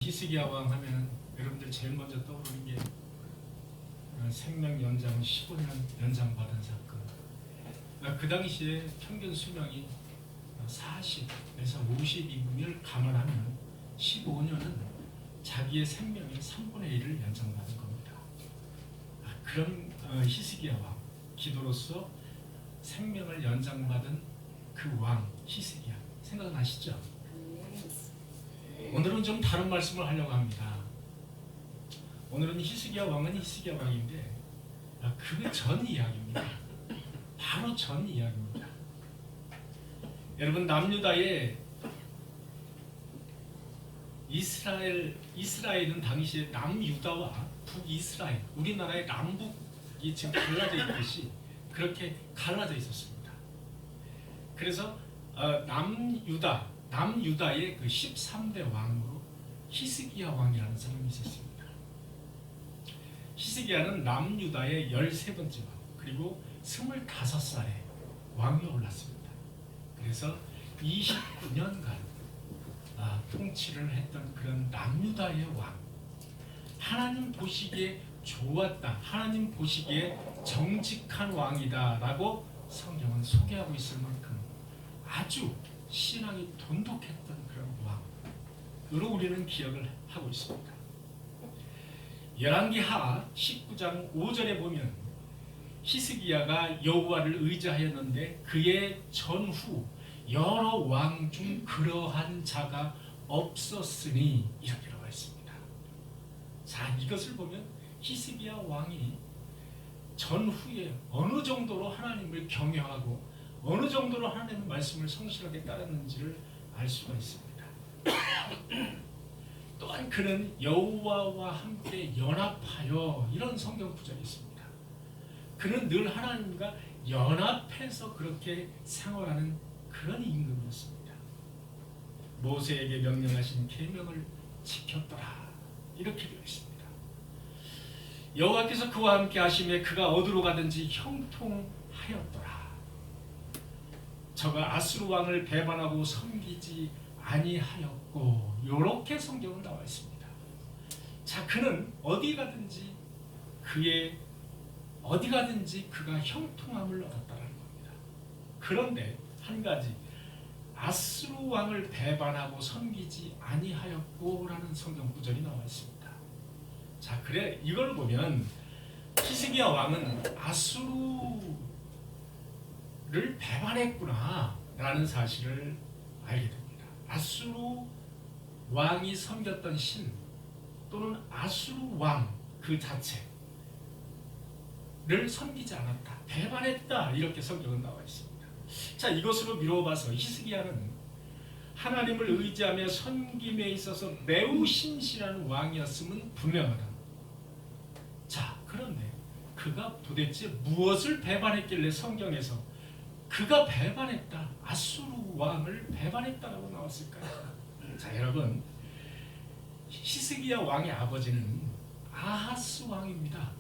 히스기야 왕 하면 여러분들 제일 먼저 떠오르는 게 생명 연장 15년 연장받은 사건. 그 당시에 평균 수명이 40에서 52년을 감안하면 15년은 자기의 생명의 3분의 1을 연장받은 겁니다. 그런 히스기야 왕, 기도로서 생명을 연장받은 그 왕 히스기야 생각나시죠? 오늘은 좀 다른 말씀을 하려고 합니다. 오늘은 히스기야 왕은 히스기야 왕인데 그 전 이야기입니다. 바로 전 이야기입니다. 여러분, 남유다의 이스라엘은 당시에 남유다와 북이스라엘, 우리나라의 남북이 지금 갈라져 있듯이 그렇게 갈라져 있었습니다. 그래서 남유다의 그 13대 왕으로 히스기야 왕이라는 사람이 있었습니다. 히스기야는 남유다의 13번째 왕, 그리고 25살에 왕이 올랐습니다. 그래서 29년간 통치를 했던 그런 남유다의 왕, 하나님 보시기에 좋았다, 하나님 보시기에 정직한 왕이다라고 성경은 소개하고 있을 만큼 아주 신앙이 돈독했던 그런 왕으로 우리는 기억을 하고 있습니다. 열왕기하 19장 5절에 보면 히스기야가 여호와를 의지하였는데 그의 전후 여러 왕 중 그러한 자가 없었으니, 이렇게 나와 있습니다. 자, 이것을 보면 히스기야 왕이 전후에 어느 정도로 하나님을 경외하고 어느 정도로 하나님의 말씀을 성실하게 따랐는지를 알 수가 있습니다. 또한 그는 여호와와 함께 연합하여, 이런 성경 구절이 있습니다. 그는 늘 하나님과 연합해서 그렇게 생활하는 그런 임금이었습니다. 모세에게 명령하신 계명을 지켰더라, 이렇게 되어 있습니다. 여호와께서 그와 함께 하심에 그가 어디로 가든지 형통하였더라. 저가 아수르 왕을 배반하고 섬기지 아니하였고, 이렇게 성경은 나와 있습니다. 자, 그는 어디 가든지 그가 형통함을 얻었다는 겁니다. 그런데 한 가지, 아수르 왕을 배반하고 섬기지 아니하였고라는 성경 구절이 나와 있습니다. 자, 그래, 이걸 보면 히스기야 왕은 아수르를 배반했구나 라는 사실을 알게 됩니다. 아수르 왕이 섬겼던 신 또는 아수르 왕 그 자체를 섬기지 않았다, 배반했다, 이렇게 성경은 나와 있습니다. 자, 이것으로 미뤄봐서 히스기야는 하나님을 의지하며 섬김에 있어서 매우 신실한 왕이었음은 분명하다. 자, 그런데 그가 도대체 무엇을 배반했길래 성경에서 그가 배반했다, 아수르 왕을 배반했다라고 나왔을까요? 자, 여러분, 히스기야 왕의 아버지는 아하스 왕입니다.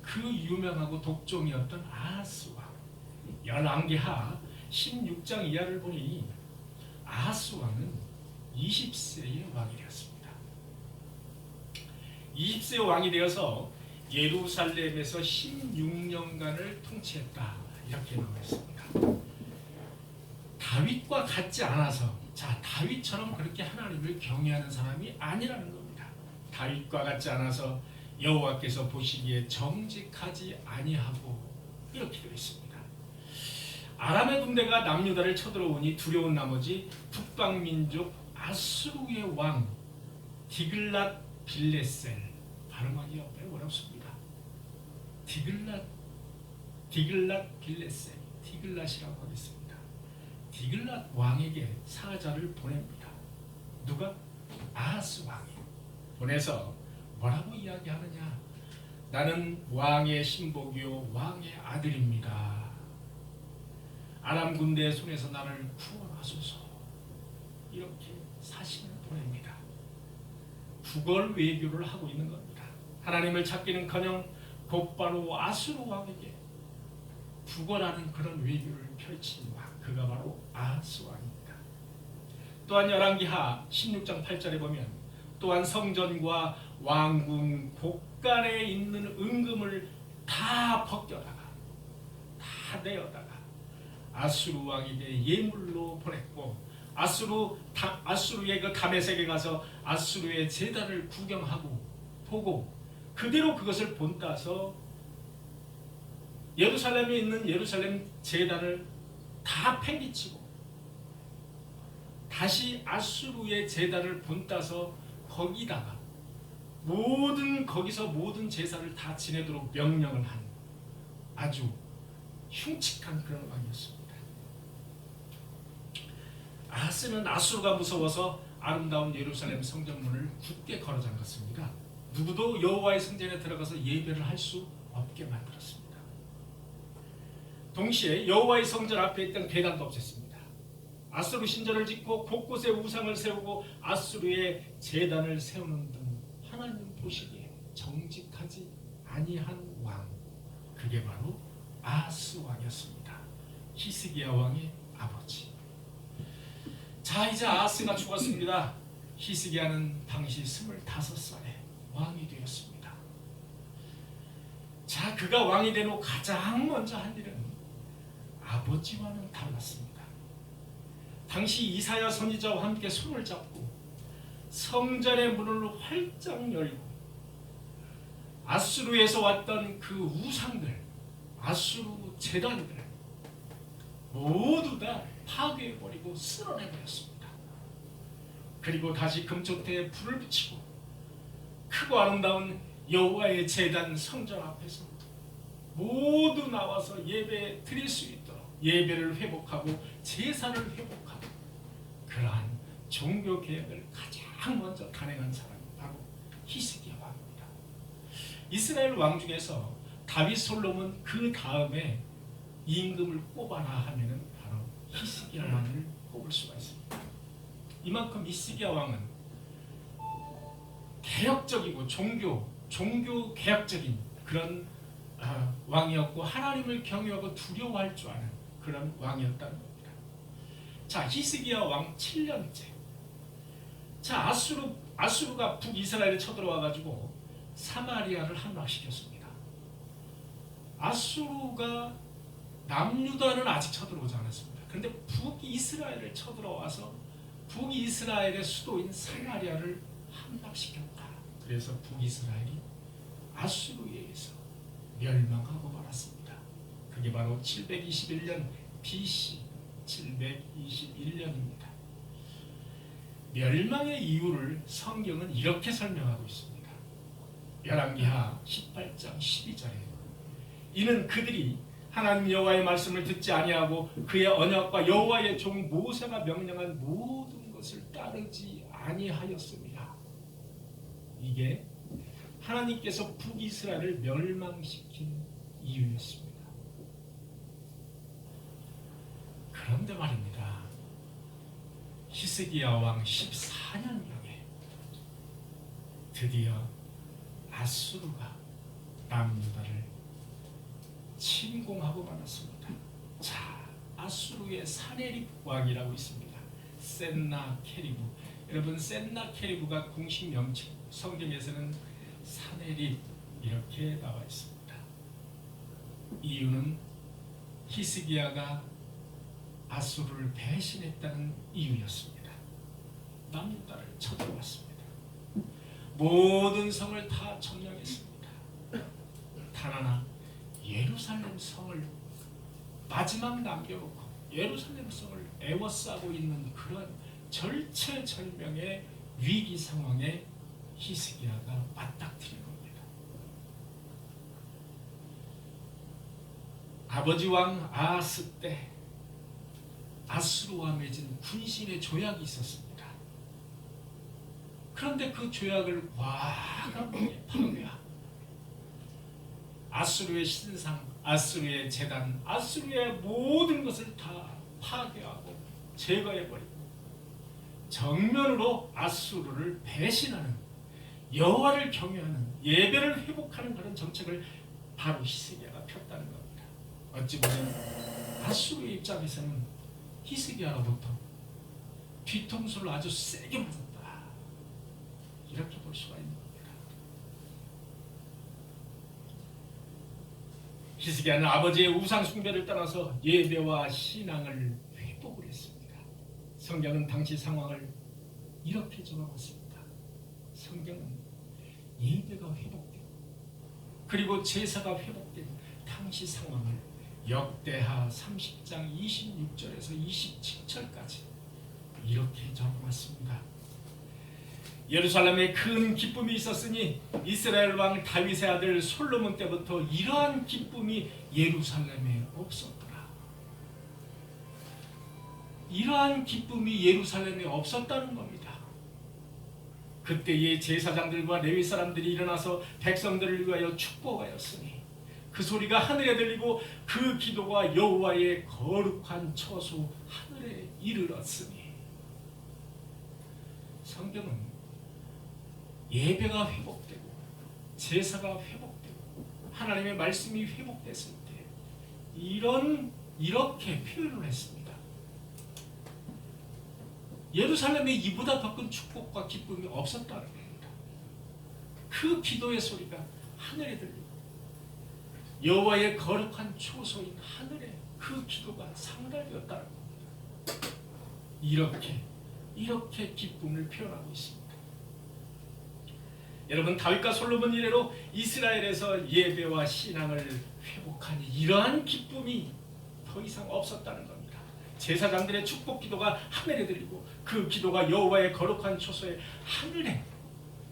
그 유명하고 독종이었던 아하스 왕. 열왕기하 16장 이하를 보니 아하스 왕은 20세의 왕이 되었습니다. 20세 왕이 되어서 예루살렘에서 16년간을 통치했다, 이렇게 나와 있습니다. 다윗과 같지 않아서, 자, 다윗처럼 그렇게 하나님을 경외하는 사람이 아니라는 겁니다. 다윗과 같지 않아서 여호와께서 보시기에 정직하지 아니하고, 이렇게 되어 있습니다. 아람의 군대가 남유다를 쳐들어오니 두려운 나머지 북방민족 아수르의 왕 디글랏 빌레셀, 발음하기가 매우 어렵습니다. 디글랏 빌레셀, 디글랏이라고 하겠습니다. 디글랏 왕에게 사자를 보냅니다. 누가? 아하스 왕이 보내서 뭐라고 이야기하느냐? 나는 왕의 신복이요 왕의 아들입니다. 아람 군대의 손에서 나를 구원하소서, 이렇게 사신을 보냅니다. 구걸 외교를 하고 있는 겁니다. 하나님을 찾기는커녕 곧바로 아수르 왕에게 구걸하는 그런 외교를 펼친 왕, 그가 바로 아하스 왕입니다. 또한 열왕기하 16장 8절에 보면 또한 성전과 왕궁 곳간에 있는 은금을 다 벗겨다가 다 내어다가 아수르 왕에게 예물로 보냈고 아수르의 그 다메섹에 가서 아수르의 제단을 구경하고 보고 그대로 그것을 본따서 예루살렘에 있는 예루살렘 제단을 다 팽개치고 다시 아수르의 제단을 본따서 거기다가 거기서 모든 제사를 다 지내도록 명령을 한 아주 흉측한 그런 왕이었습니다. 아하스는 아수르가 무서워서 아름다운 예루살렘 성전문을 굳게 걸어 잠갔습니다. 누구도 여호와의 성전에 들어가서 예배를 할 수 없게 만들었습니다. 동시에 여호와의 성전 앞에 있던 계단도 없앴습니다. 아수르 신전을 짓고 곳곳에 우상을 세우고 아수르의 제단을 세우는 등 하나님 보시기에 정직하지 아니한 왕, 그게 바로 아하스 왕이었습니다. 히스기야 왕의 아버지. 자, 이제 아하스가 죽었습니다. 히스기야는 당시 25살에 왕이 되었습니다. 자, 그가 왕이 된 후 가장 먼저 한 일은 아버지와는 달랐습니다. 당시 이사야 선지자와 함께 손을 잡고 성전의 문을 활짝 열고 아수르에서 왔던 그 우상들, 아수르 제단들 모두 다 파괴해버리고 쓸어내버렸습니다. 그리고 다시 금초대에 불을 붙이고 크고 아름다운 여호와의 제단 성전 앞에서 모두 나와서 예배 드릴 수 있도록 예배를 회복하고 제사를 회복하고 그러한 종교 개혁을 가장 먼저 단행한 사람이 바로 히스기야 왕입니다. 이스라엘 왕 중에서 다윗, 솔로몬 그 다음에 임금을 꼽아라 하면은 바로 히스기야 왕을 꼽을 수가 있습니다. 이만큼 히스기야 왕은 개혁적이고 종교 개혁적인 그런 왕이었고 하나님을 경외하고 두려워할 줄 아는 그런 왕이었다는 겁니다. 자, 히스기야 왕 7년째. 자, 아수르가 북이스라엘에 쳐들어와 가지고 사마리아를 함락시켰습니다. 아수르가 남유다는 아직 쳐들어오지 않았습니다. 그런데 북이스라엘을 쳐들어와서 북이스라엘의 수도인 사마리아를 함락시켰다. 그래서 북이스라엘이 아수르에 의해서 멸망하고 말았습니다. 그게 바로 721년 BC 721년입니다. 멸망의 이유를 성경은 이렇게 설명하고 있습니다. 열왕기하 18장 12절에 이는 그들이 하나님 여호와의 말씀을 듣지 아니하고 그의 언약과 여호와의 종 모세가 명령한 모든 것을 따르지 아니하였습니다. 이게 하나님께서 북이스라엘을 멸망시킨 이유였습니다. 그런데 말입니다. 히스기야 왕 14년경에 드디어 아수르가 남유다를 침공하고 말았습니다. 자, 아수르의 사네립 왕이라고 있습니다. 센나케리부. 여러분, 센나케리부가 공식 명칭, 성경에서는 사네립 이렇게 나와 있습니다. 이유는 히스기야가 아수르를 배신했다는 이유였습니다. 남유다를 쳐들어왔습니다. 모든 성을 다 점령했습니다. 단 하나 예루살렘 성을 마지막 남겨놓고 예루살렘 성을 애워싸고 있는 그런 절체절명의 위기 상황에 히스기야가 맞닥뜨린 겁니다. 아버지 왕 아하스 때 아수르와 맺은 군신의 조약이 있었습니다. 그런데 그 조약을 과감하게 파괴하고 아수르의 신상, 아수르의 제단, 아수르의 모든 것을 다 파괴하고 제거해버리고 정면으로 아수르를 배신하는 여호와를 경외하는 예배를 회복하는 그런 정책을 바로 히스기야가 폈다는 겁니다. 어찌 보면 아수르의 입장에서는 히스기야로부터 뒤통수를 아주 세게 맞았다 이렇게 볼 수가 있는 겁니다. 히스기야는 아버지의 우상 숭배를 떠나서 예배와 신앙을 회복을 했습니다. 성경은 당시 상황을 이렇게 적어놨습니다. 성경은 예배가 회복되고 그리고 제사가 회복된 당시 상황을 역대하 30장 26절에서 27절까지 이렇게 적어놨습니다. 예루살렘에 큰 기쁨이 있었으니 이스라엘 왕 다윗의 아들 솔로몬 때부터 이러한 기쁨이 예루살렘에 없었더라. 이러한 기쁨이 예루살렘에 없었다는 겁니다. 그때의 제사장들과 레위 사람들이 일어나서 백성들을 위하여 축복하였으니 그 소리가 하늘에 들리고 그 기도가 여호와의 거룩한 처소 하늘에 이르렀으니. 성경은 예배가 회복되고 제사가 회복되고 하나님의 말씀이 회복됐을 때 이렇게 표현을 했습니다. 예루살렘에 이보다 더 큰 축복과 기쁨이 없었다는 겁니다. 그 기도의 소리가 하늘에 들리고 여호와의 거룩한 초소인 하늘에 그 기도가 상달되었다는 겁니다. 이렇게 기쁨을 표현하고 있습니다. 여러분, 다윗과 솔로몬 이래로 이스라엘에서 예배와 신앙을 회복하니 이러한 기쁨이 더 이상 없었다는 겁니다. 제사장들의 축복 기도가 하늘에 들리고 그 기도가 여호와의 거룩한 초소에 하늘에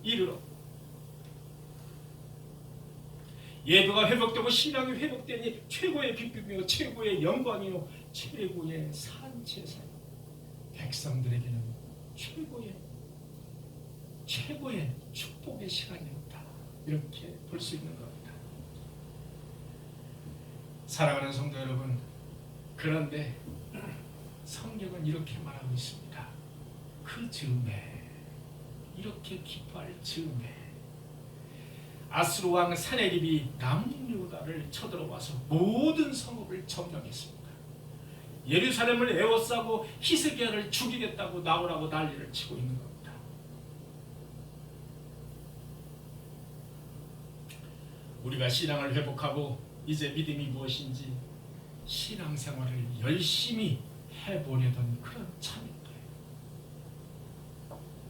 이르러 예배가 회복되고 신앙이 회복되니 최고의 기쁨이요 최고의 영광이요 최고의 산제사요 백성들에게는 최고의 축복의 시간이었다. 이렇게 볼 수 있는 겁니다. 사랑하는 성도 여러분, 그런데 성경은 이렇게 말하고 있습니다. 그 즈음에, 이렇게 기뻐할 즈음에 아수르 왕 사네립이 남유다를 쳐들어와서 모든 성읍을 점령했습니다. 예루살렘을 에워싸고 히스기야를 죽이겠다고 나오라고 난리를 치고 있는 겁니다. 우리가 신앙을 회복하고 이제 믿음이 무엇인지 신앙생활을 열심히 해보려던 그런 참인데,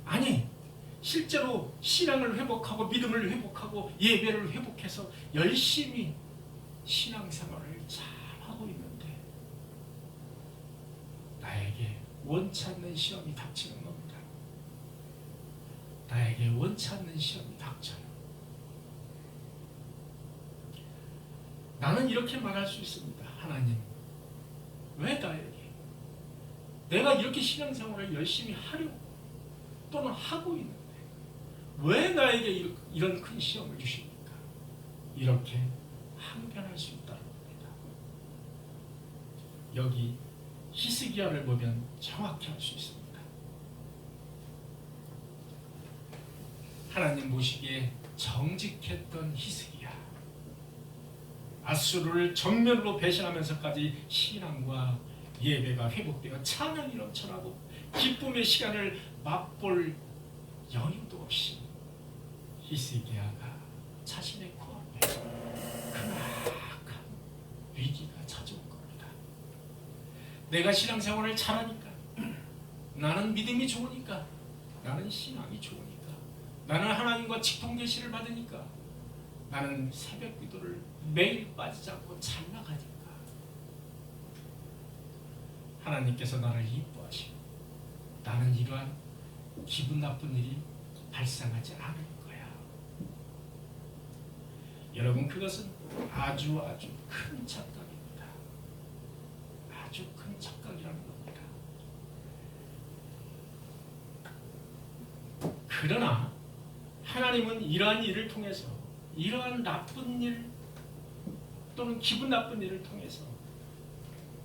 아니 실제로 신앙을 회복하고 믿음을 회복하고 예배를 회복해서 열심히 신앙생활을 잘하고 있는데 나에게 원치 않는 시험이 닥치는 겁니다. 나에게 원치 않는 시험이 닥쳐요. 나는 이렇게 말할 수 있습니다. 하나님, 왜 나에게, 내가 이렇게 신앙생활을 열심히 하려고 또는 하고 있는데 왜 나에게 이런 큰 시험을 주십니까? 이렇게 항변할 수 있다는 겁니다. 여기 히스기야를 보면 정확히 알 수 있습니다. 하나님 보시기에 정직했던 히스기야, 아수르를 정면으로 배신하면서까지 신앙과 예배가 회복되어 찬양이 넘쳐나고 기쁨의 시간을 맛볼 여유도 없이 히스기야가 자신의 코앞에 크나큰 위기가 찾아온 겁니다. 내가 신앙생활을 잘하니까, 나는 믿음이 좋으니까, 나는 신앙이 좋으니까, 나는 하나님과 직통 계시를 받으니까, 나는 새벽 기도를 매일 빠지지 않고 잘 나가니까 하나님께서 나를 이뻐하시고 나는 이러한 기분 나쁜 일이 발생하지 않을 거야. 여러분, 그것은 아주 큰 착각입니다. 아주 큰 착각이라는 겁니다. 그러나 하나님은 이러한 일을 통해서, 이러한 나쁜 일 또는 기분 나쁜 일을 통해서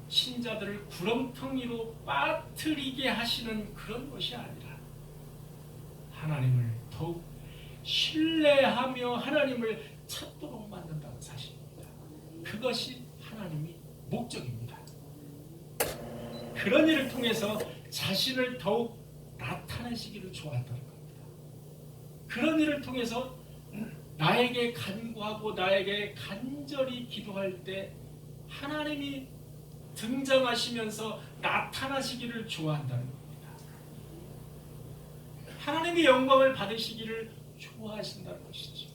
신자들을 구렁텅이로 빠뜨리게 하시는 그런 것이 아니라 하나님을 더욱 신뢰하며 하나님을 찾도록 만든다는 사실입니다. 그것이 하나님의 목적입니다. 그런 일을 통해서 자신을 더욱 나타내시기를 좋아한다는 겁니다. 그런 일을 통해서 나에게 간구하고 나에게 간절히 기도할 때 하나님이 등장하시면서 나타나시기를 좋아한다는 겁니다. 하나님의 영광을 받으시기를 좋아하신다는 것이죠.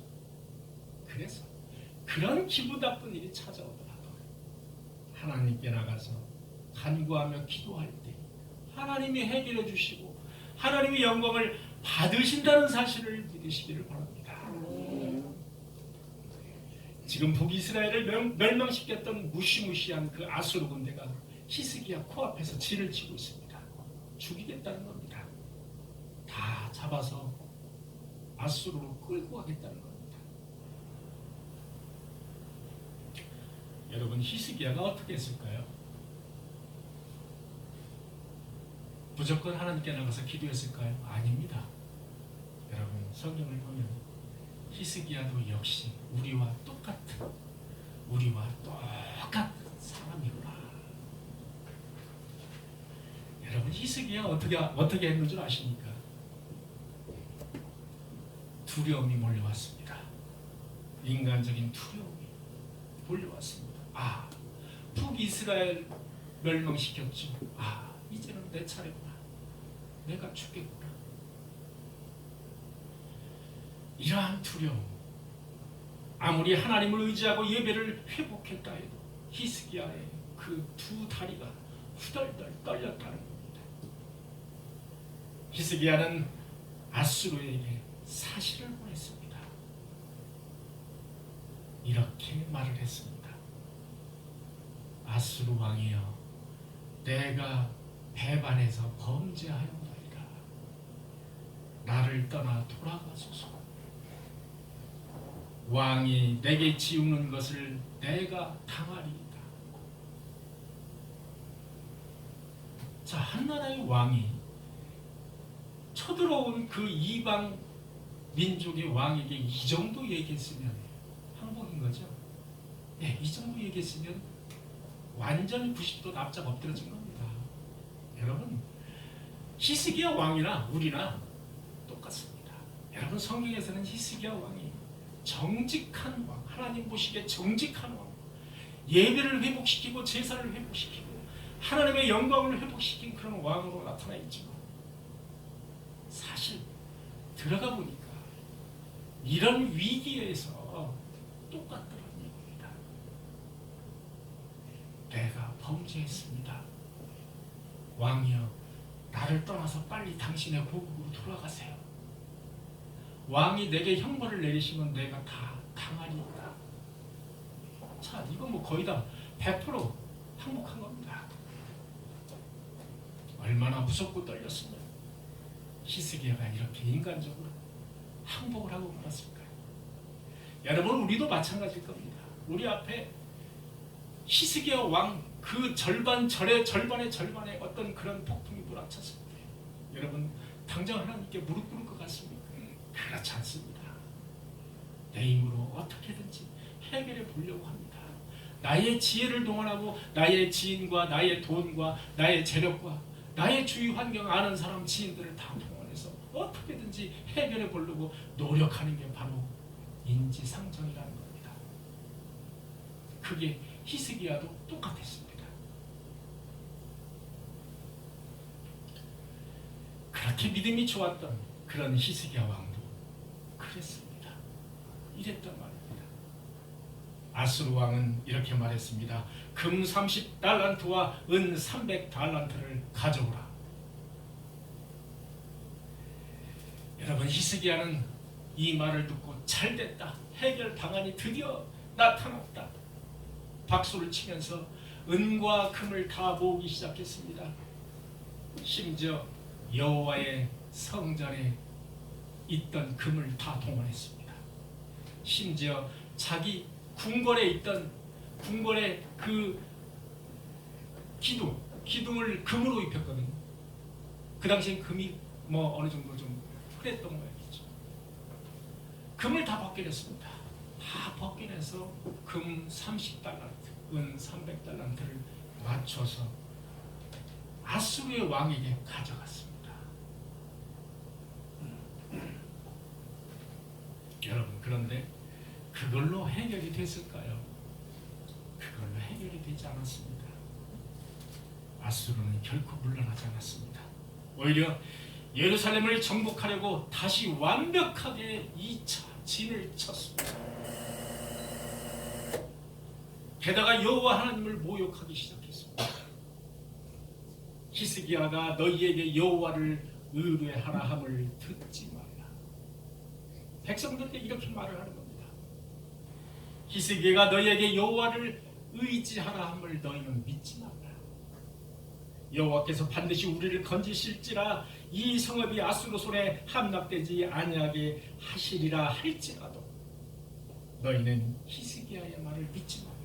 그래서 그런 기분 나쁜 일이 찾아오더라도 하나님께 나가서 간구하며 기도할 때 하나님이 해결해 주시고 하나님의 영광을 받으신다는 사실을 믿으시기를 바랍니다. 지금 북이스라엘을 멸망시켰던 무시무시한 그 아수르 군대가 히스기야 코앞에서 진을 치고 있습니다. 죽이겠다는 겁니다. 다 잡아서 아수르로 끌고 가겠다는 겁니다. 여러분, 히스기야가 어떻게 했을까요? 무조건 하나님께 나가서 기도했을까요? 아닙니다. 여러분, 성경을 보면 히스기야도 역시 우리와 똑같은 사람이구나. 여러분, 히스기야 어떻게 했는 줄 아십니까? 두려움이 몰려왔습니다. 인간적인 두려움이 몰려왔습니다. 북이스라엘 멸망시켰죠. 이제는 내 차례구나. 내가 죽겠구나. 이러한 두려움, 아무리 하나님을 의지하고 예배를 회복했다 해도 히스기야의 그 두 다리가 후덜덜 떨렸다는 겁니다. 히스기야는 아수르에게 사실을 보냈습니다. 이렇게 말을 했습니다. 아수르 왕이여, 내가 배반해서 범죄하였나이다. 나를 떠나 돌아가소서. 왕이 내게 지우는 것을 내가 당하리이다. 자, 한나라의 왕이 쳐들어온 그 이방 민족의 왕에게 이 정도 얘기했으면 항복인 거죠. 이 정도 얘기했으면 완전히 90도 납작 엎드려진 겁니다. 여러분, 히스기야 왕이나 우리나 똑같습니다. 여러분, 성경에서는 히스기야 왕이 정직한 왕, 하나님 보시기에 정직한 왕, 예배를 회복시키고 제사를 회복시키고 하나님의 영광을 회복시킨 그런 왕으로 나타나 있지만 사실 들어가 보니까 이런 위기에서 똑같더라는 얘기입니다. 내가 범죄했습니다. 왕이여, 나를 떠나서 빨리 당신의 고국으로 돌아가세요. 왕이 내게 형벌을 내리시면 내가 다 당하리이다. 자, 이건 뭐 거의 다 100% 항복한 겁니다. 얼마나 무섭고 떨렸으면 히스기야가 이렇게 인간적으로 항복을 하고 말았을까요? 여러분, 우리도 마찬가지일 겁니다. 우리 앞에 히스기야 왕 그 절반의 절반에 어떤 그런 폭풍이 몰아쳤을 때 여러분, 당장 하나님께 무릎 꿇을 것 같습니까? 그렇지 않습니다. 내 힘으로 어떻게든지 해결해 보려고 합니다. 나의 지혜를 동원하고 나의 지인과 나의 돈과 나의 재력과 나의 주위 환경 아는 사람 지인들을 다 동원해서 어떻게든지 해결해 보려고 노력하는 게 바로 인지상정이라는 겁니다. 그게 히스기야도 똑같았습니다. 그렇게 믿음이 좋았던 그런 히스기야 왕도 그랬습니다. 이랬단 말입니다. 아수르 왕은 이렇게 말했습니다. 금 30달란트와 은 300달란트를 가져오라. 여러분, 히스기야는 이 말을 듣고 잘됐다, 해결 방안이 드디어 나타났다, 박수를 치면서 은과 금을 다 모으기 시작했습니다. 심지어 여호와의 성전에 있던 금을 다 동원했습니다. 심지어 자기 궁궐에 있던 궁궐의 그 기둥을 금으로 입혔거든요. 그 당시엔 금이 뭐 어느 정도 좀 그랬던 모양이죠. 금을 다 벗겨냈습니다. 다 벗겨내서 금 30달란트, 은 300달란트를 맞춰서 아수르의 왕에게 가져갔습니다. 그런데 그걸로 해결이 됐을까요? 그걸로 해결이 되지 않았습니다. 아수르는 결코 물러나지 않았습니다. 오히려 예루살렘을 정복하려고 다시 완벽하게 2차 진을 쳤습니다. 게다가 여호와 하나님을 모욕하기 시작했습니다. 히스기야가 너희에게 여호와를 의뢰하라 함을 듣지 말라. 백성들에게 이렇게 말을 하는 겁니다. 히스기야가 너희에게 여호와를 의지하라 함을 너희는 믿지 말라. 여호와께서 반드시 우리를 건지실지라 이 성읍이 아수르 손에 함락되지 아니하게 하시리라 할지라도 너희는 히스기야의 말을 믿지 말라.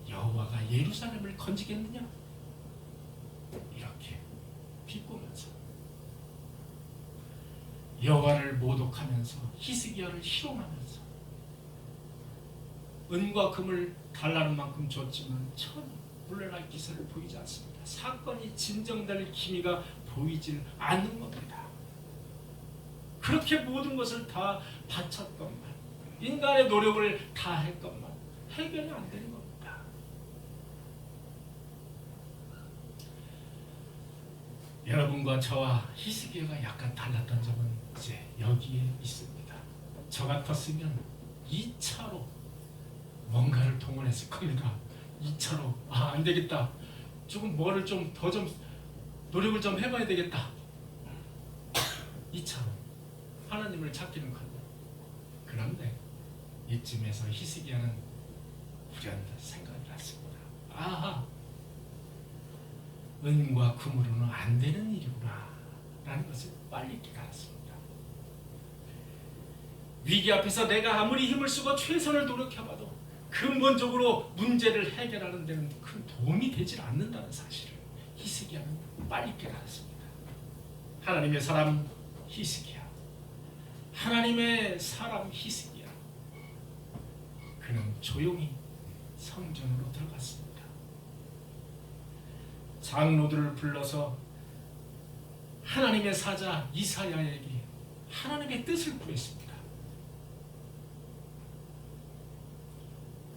여호와가 예루살렘을 건지겠느냐? 이렇게 비꼬면서 여호와를 모독하면서 히스기야를 희롱하면서 은과 금을 달라는 만큼 줬지만 전혀 물러날 기세를 보이지 않습니다. 사건이 진정될 기미가 보이질 않는 겁니다. 그렇게 모든 것을 다 바쳤건만 인간의 노력을 다 했건만 해결이 안 되는 겁니다. 여러분과 저와 히스기야가 약간 달랐던 점은 이제 여기에 있습니다. 저 같았으면 2차로 뭔가를 동원했을 겁니다. 2차로 안 되겠다. 조금 뭐를 좀 더 좀 노력을 좀 해봐야 되겠다. 2차로 하나님을 찾기는 거예요. 그런데 이쯤에서 히스기야는 불현듯 생각이 났습니다. 아하, 은과 금으로는 안 되는 일이구나 라는 것을 빨리 깨달았습니다. 위기 앞에서 내가 아무리 힘을 쓰고 최선을 노력해봐도 근본적으로 문제를 해결하는 데는 큰 도움이 되질 않는다는 사실을 히스기야는 빨리 깨달았습니다. 하나님의 사람 히스기야, 하나님의 사람 히스기야, 그는 조용히 성전으로 들어갔습니다. 장로들을 불러서 하나님의 사자 이사야에게 하나님의 뜻을 구했습니다.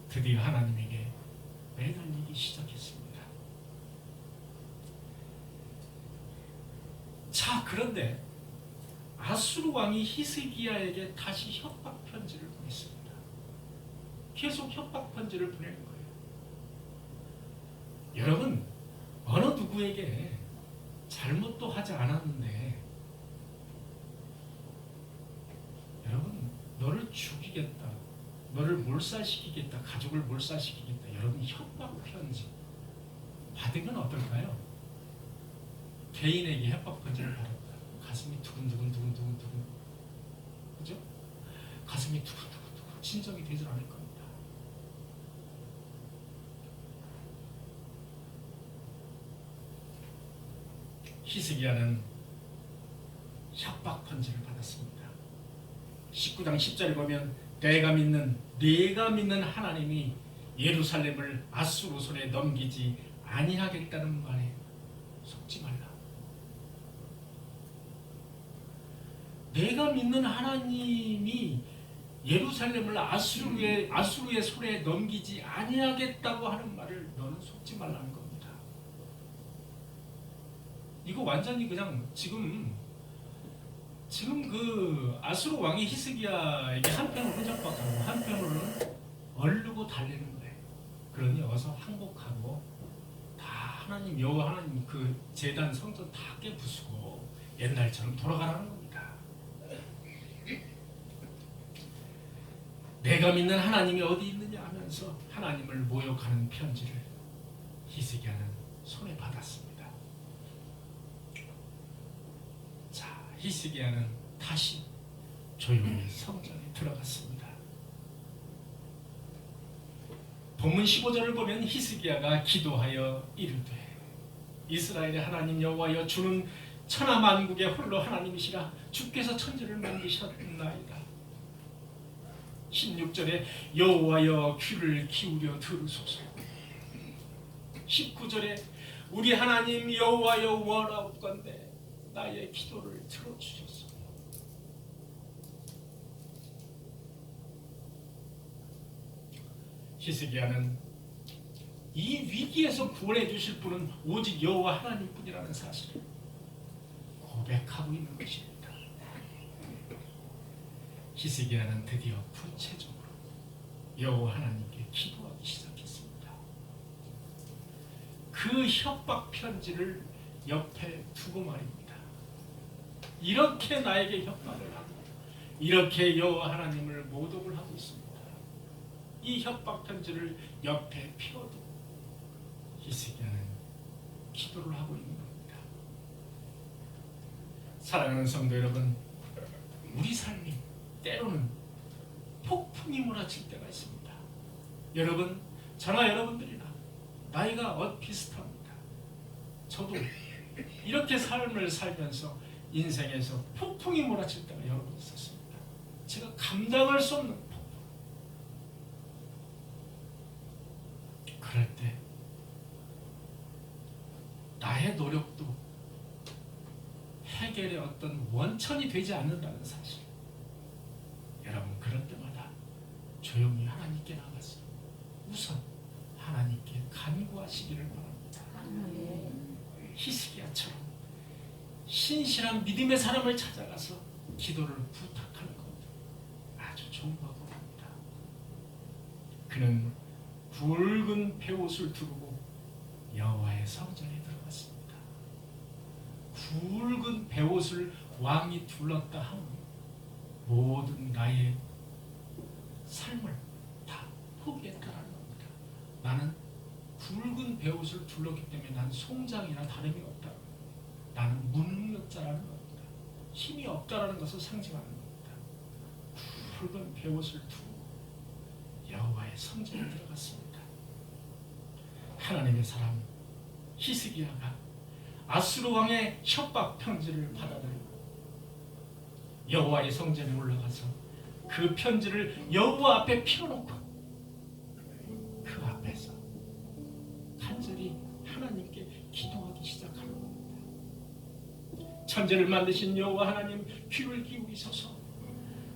드디어 하나님에게 매달리기 시작했습니다. 자, 그런데 아수르 왕이 히스기야에게 다시 협박 편지를 보냈습니다. 계속 협박 편지를 보내는 거예요. 여러분, 어느 누구에게 잘못도 하지 않았는데 여러분, 너를 죽이겠다, 너를 몰살시키겠다, 가족을 몰살시키겠다, 여러분 협박 편지 받으면 어떨까요? 개인에게 협박 편지를 받았다. 가슴이 두근두근 그죠? 가슴이 두근두근 진정이 되질 않을 겁니다. 히스기야는 협박 편지를 받았습니다. 19장 10절에 보면 내가 믿는 하나님이 예루살렘을 아수르 손에 넘기지 아니하겠다는 말에 속지 말라. 내가 믿는 하나님이 예루살렘을 아수르의 손에 넘기지 아니하겠다고 하는 말을 너는 속지 말라는 겁니다. 이거 완전히 그냥 지금 그 아수르 왕이 히스기야에게 한편으로 흔적박하고 한편으로는 얼르고 달래는 거예요. 그러니 어서 항복하고 다 하나님 여호와 하나님 그 제단 성전 다 깨부수고 옛날처럼 돌아가라는 겁니다. 내가 믿는 하나님이 어디 있느냐 하면서 하나님을 모욕하는 편지를 히스기야는 손에 받았습니다. 자, 히스기야는 다시 조용히 성전에 들어갔습니다. 본문 15절을 보면 히스기야가 기도하여 이르되 이스라엘의 하나님 여호와여, 주는 천하만국의 홀로 하나님이시라. 주께서 천지를 만드셨나이다. 16절에 여호와여, 귀를 기울여 들으소서. 19절에 우리 하나님 여호와여, 원하옵건대 나의 기도를 들어주소서. 히스기야는 이 위기에서 구원해 주실 분은 오직 여호와 하나님뿐이라는 사실을 고백하고 있는 것입니다. 히스기야는 드디어 구체적으로 여호와 하나님께 기도하기 시작했습니다. 그 협박 편지를 옆에 두고 말입니다. 이렇게 나에게 협박을 하고 이렇게 여호와 하나님을 모독을 하고 있습니다. 이 협박 편지를 옆에 피워두고 히스기야는 기도를 하고 있는 겁니다. 사랑하는 성도 여러분, 우리 삶이 때로는 폭풍이 몰아칠 때가 있습니다. 여러분, 저나 여러분들이나 나이가 비슷합니다. 저도 이렇게 삶을 살면서 인생에서 폭풍이 몰아칠 때가 여러 번 있었습니다. 제가 감당할 수 없는 폭풍. 그럴 때 나의 노력도 해결의 어떤 원천이 되지 않는다는 사실. 여러분, 그럴 때마다 조용히 하나님께 나가서 우선 하나님께 간구하시기를 바랍니다. 히스기야처럼 신실한 믿음의 사람을 찾아가서 기도를 부탁하는 것 아주 좋은 방법입니다. 그는 붉은 베옷을 두르고 여호와의 성전에 들어갔습니다. 붉은 베옷을 왕이 둘렀다 하면 모든 나의 삶을 다 포기했다라는 겁니다. 나는 붉은 베옷을 둘렀기 때문에 난 송장이나 다름이 없다. 나는 무능력자라는 겁니다. 힘이 없다라는 것을 상징하는 겁니다. 붉은 베옷을 두고 여호와의 성전에 들어갔습니다. 하나님의 사람 히스기야가 아수르 왕의 협박 편지를 받아들이고 여호와의 성전에 올라가서 그 편지를 여호와 앞에 펴놓고 그 앞에서 간절히 하나님께 기도하기 시작하는 겁니다. 천지를 만드신 여호와 하나님, 귀를 기울이소서.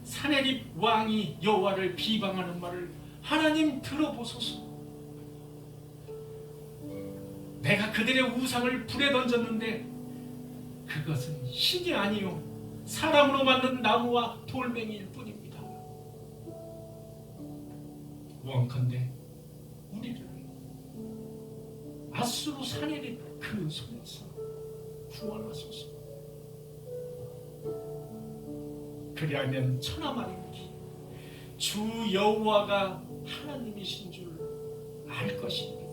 사네립 왕이 여호와를 비방하는 말을 하나님 들어보소서. 내가 그들의 우상을 불에 던졌는데 그것은 신이 아니요 사람으로 만든 나무와 돌멩이일 뿐입니다. 원컨대 우리를 아수르 사네립 그 손에서 구원하소서. 그리하면 천하만민이 주 여호와가 하나님이신 줄 알 것입니다.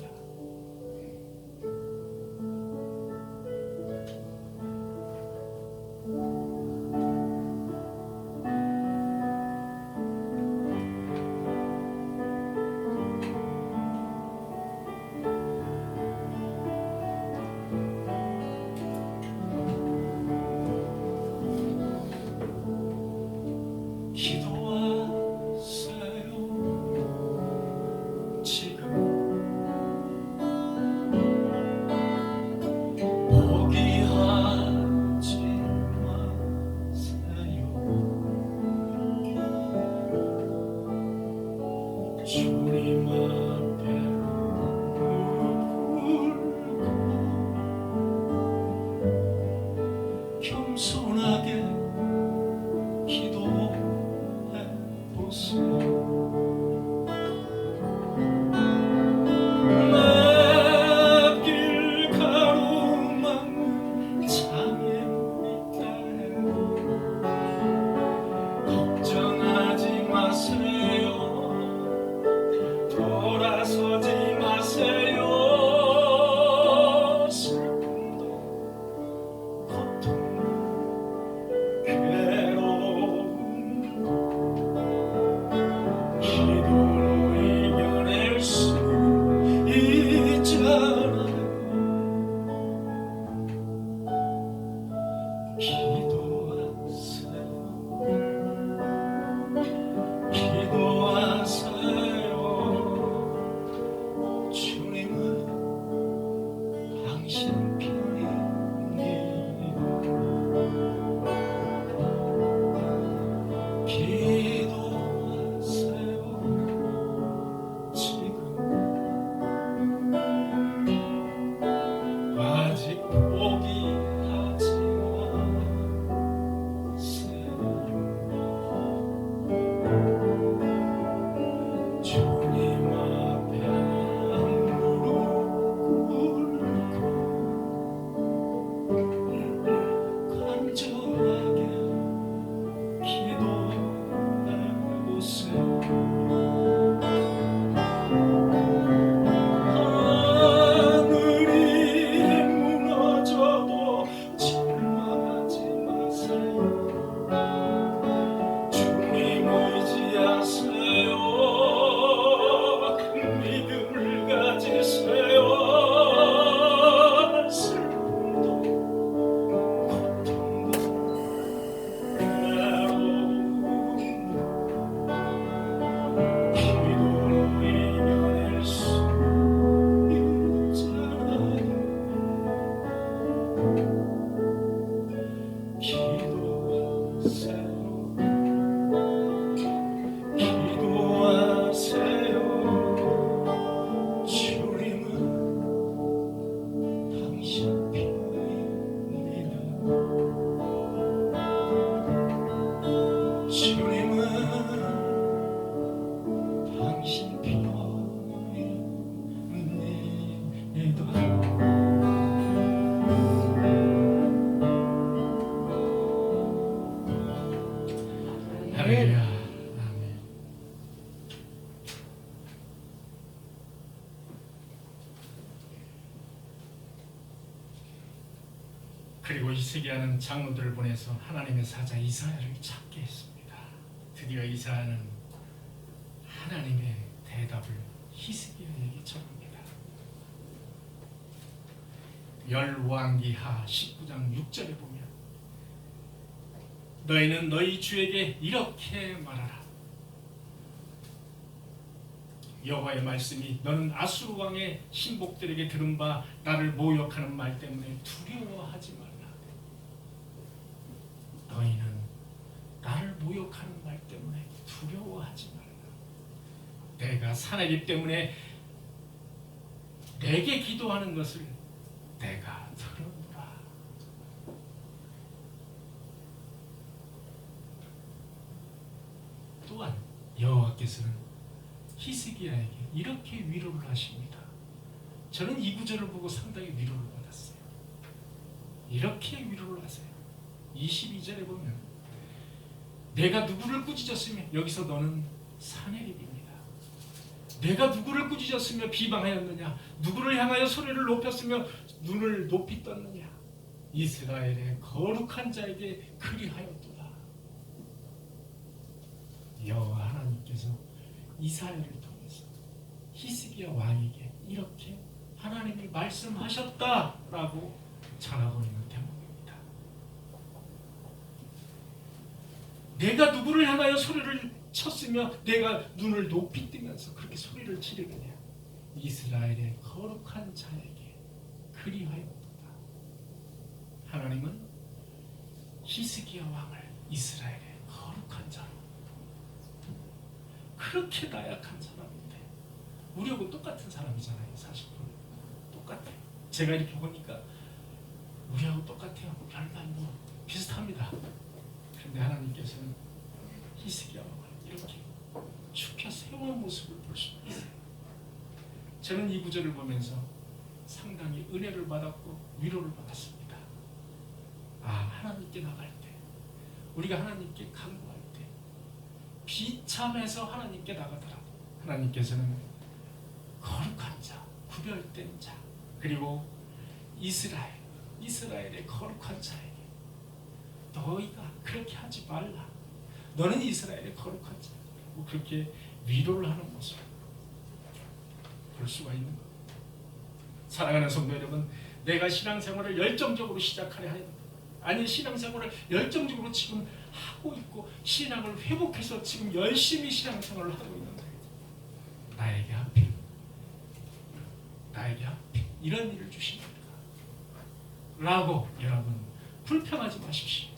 겸손하게 기도하세요. 주님은 당신 편에 내도 할렐루야. 아멘. 그리고 히스기야는 장로들을 보내서 하나님의 사자 이사야를 찾게 했습니다. 드디어 이사야는 하나님의 대답을 히스기야에게 전합니다. 열왕기하 19장 6절에 보면 너희는 너희 주에게 이렇게 말하라. 여호와의 말씀이 너는 아수르 왕의 신복들에게 들은 바 나를 모욕하는 말 때문에 두려워하지 말라. 너희는 나를 모욕하는 말 때문에 두려워하지 말라. 내가 사내기 때문에 내게 기도하는 것을 내가 들었노라. 또한 여호와께서는 히스기야에게 이렇게 위로를 하십니다. 저는 이 구절을 보고 상당히 위로를 받았어요. 이렇게 위로를 하세요. 22절에 보면 내가 누구를 꾸짖었으며, 여기서 너는 사내립입니다. 내가 누구를 꾸짖었으며 비방하였느냐? 누구를 향하여 소리를 높였으며 눈을 높이 떴느냐? 이스라엘의 거룩한 자에게 그리하였도다. 여호와 하나님께서 이사야를 통해서 히스기야 왕에게 이렇게 하나님이 말씀하셨다라고 전하고 있는 대목입니다. 내가 누구를 향하여 소리를 쳤으며 내가 눈을 높이 뜨면서 그렇게 소리를 지르느냐? 이스라엘의 거룩한 자에게 그리하였도다. 하나님은 히스기야 왕을 이스라엘의 거룩한 자로, 그렇게 나약한 사람인데 우리하고 똑같은 사람이잖아요. 40% 똑같아요. 제가 이렇게 보니까 우리하고 똑같아요. 별반 뭐 비슷합니다. 그런데 하나님께서는 히스기야 왕을 이렇게 죽여 세우는 모습을 볼 수 있어요. 저는 이 구절을 보면서 상당히 은혜를 받았고 위로를 받았습니다. 아, 하나님께 나갈 때, 우리가 하나님께 간구할 때 비참해서 하나님께 나가더라도 하나님께서는 거룩한 자, 구별된 자, 그리고 이스라엘의 거룩한 자에게 너희가 그렇게 하지 말라. 너는 이스라엘의 거룩한 자라고 그렇게 위로를 하는 모습 볼 수가 있는 것. 사랑하는 성도 여러분, 내가 신앙생활을 열정적으로 시작하려 하여, 아니 신앙생활을 열정적으로 지금 하고 있고 신앙을 회복해서 지금 열심히 신앙생활을 하고 있는데 나에게 하필 이런 일을 주십니까? 라고 여러분 불평하지 마십시오.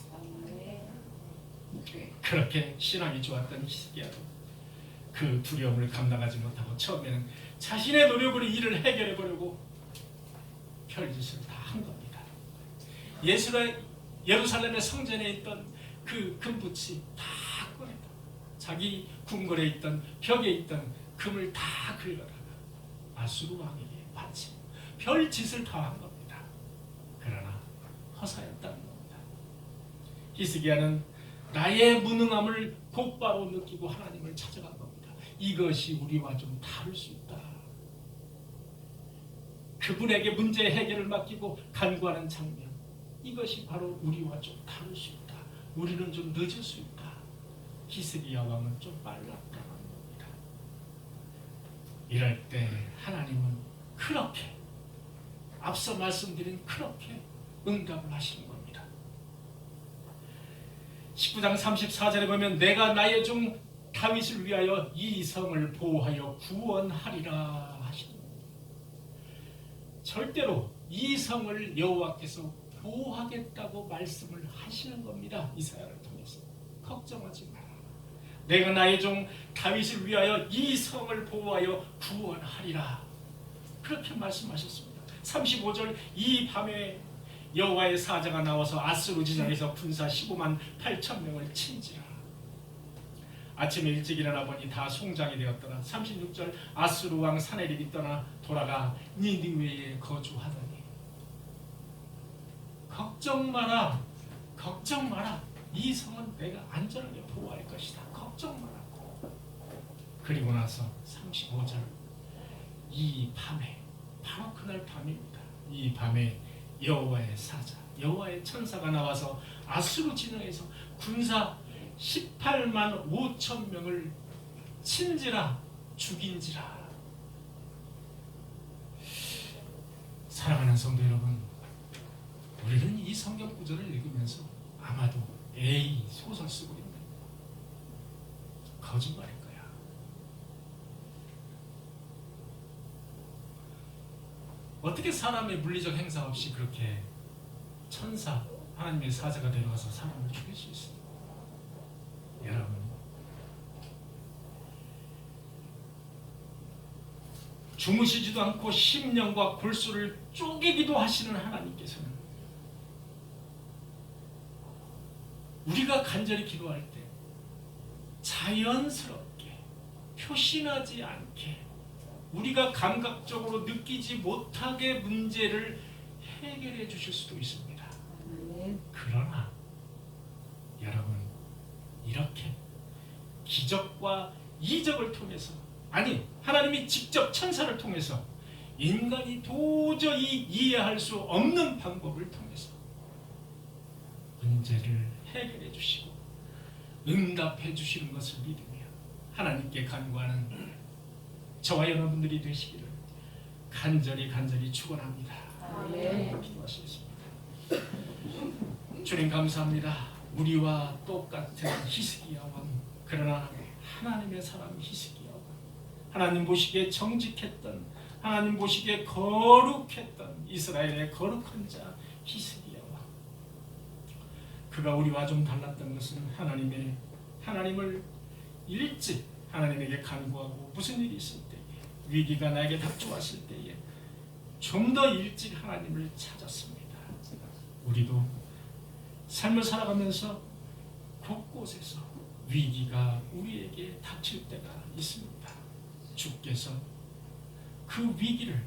그렇게 신앙이 좋았던 히스기야도 그 두려움을 감당하지 못하고 처음에는 자신의 노력으로 일을 해결해 보려고 별짓을 다 한 겁니다. 예루살렘의 성전에 있던 그 금붙이 다 꺼내다 자기 궁궐에 있던 벽에 있던 금을 다 긁어다가 아수르 왕에게 바치고 별짓을 다 한 겁니다. 그러나 허사였다는 겁니다. 히스기야는 나의 무능함을 곧바로 느끼고 하나님을 찾아간 겁니다. 이것이 우리와 좀 다를 수 있다. 그분에게 문제 해결을 맡기고 간구하는 장면, 이것이 바로 우리와 좀 다를 수 있다. 우리는 좀 늦을 수 있다. 히스기야 왕은 좀 빨랐다는 겁니다. 이럴 때 하나님은 그렇게 앞서 말씀드린 그렇게 응답을 하시는 겁니다. 19장 34절에 보면 내가 나의 종 다윗을 위하여 이 성을 보호하여 구원하리라 하시는 겁니다. 절대로 이 성을 여호와께서 보호하겠다고 말씀을 하시는 겁니다. 이사야를 통해서. 걱정하지 마라. 내가 나의 종 다윗을 위하여 이 성을 보호하여 구원하리라. 그렇게 말씀하셨습니다. 35절 이 밤에 여호와의 사자가 나와서 아수르 지장에서 군사 15만 8천 명을 친지라. 아침에 일찍 일어나 보니 다 송장이 되었더라. 36절 아수르 왕 사네립이 떠나 돌아가 니느웨에 거주하더니 걱정 마라, 걱정 마라. 이 성은 내가 안전하게 보호할 것이다. 걱정 마라. 그리고 나서 35절 이 밤에, 바로 그날 밤입니다. 이 밤에 여호와의 사자, 여호와의 천사가 나와서 아수르 진영에서 군사 18만 5천 명을 친지라 죽인지라. 사랑하는 성도 여러분, 우리는 이 성경 구절을 읽으면서 아마도 에이 소설 쓰고 있네, 거짓말일 거야. 어떻게 사람의 물리적 행사 없이 그렇게 천사, 하나님의 사자가 내려와서 사람을 죽일 수 있습니까? 여러분, 주무시지도 않고 심령과 골수를 쪼개기도 하시는 하나님께서는 우리가 간절히 기도할 때 자연스럽게 표신하지 않게 우리가 감각적으로 느끼지 못하게 문제를 해결해 주실 수도 있습니다. 그러나 여러분, 이렇게 기적과 이적을 통해서, 아니 하나님이 직접 천사를 통해서 인간이 도저히 이해할 수 없는 방법을 통해서 문제를 해결해 주시고 응답해 주시는 것을 믿으며 하나님께 간구하는 저와 여러분들이 되시기를 간절히 축원합니다. 기도하시겠습니다. 주님 감사합니다. 우리와 똑같은 히스기야 왕, 그러나 하나님의 사람 히스기야 왕, 하나님 보시기에 정직했던, 하나님 보시기에 거룩했던 이스라엘의 거룩한 자 히스기야 왕, 그가 우리와 좀 달랐던 것은 하나님을 일찍 하나님에게 간구하고 무슨 일이 있을 때에, 위기가 나에게 닥쳐왔을 때에 좀 더 일찍 하나님을 찾았습니다. 우리도 삶을 살아가면서 곳곳에서 위기가 우리에게 닥칠 때가 있습니다. 주께서 그 위기를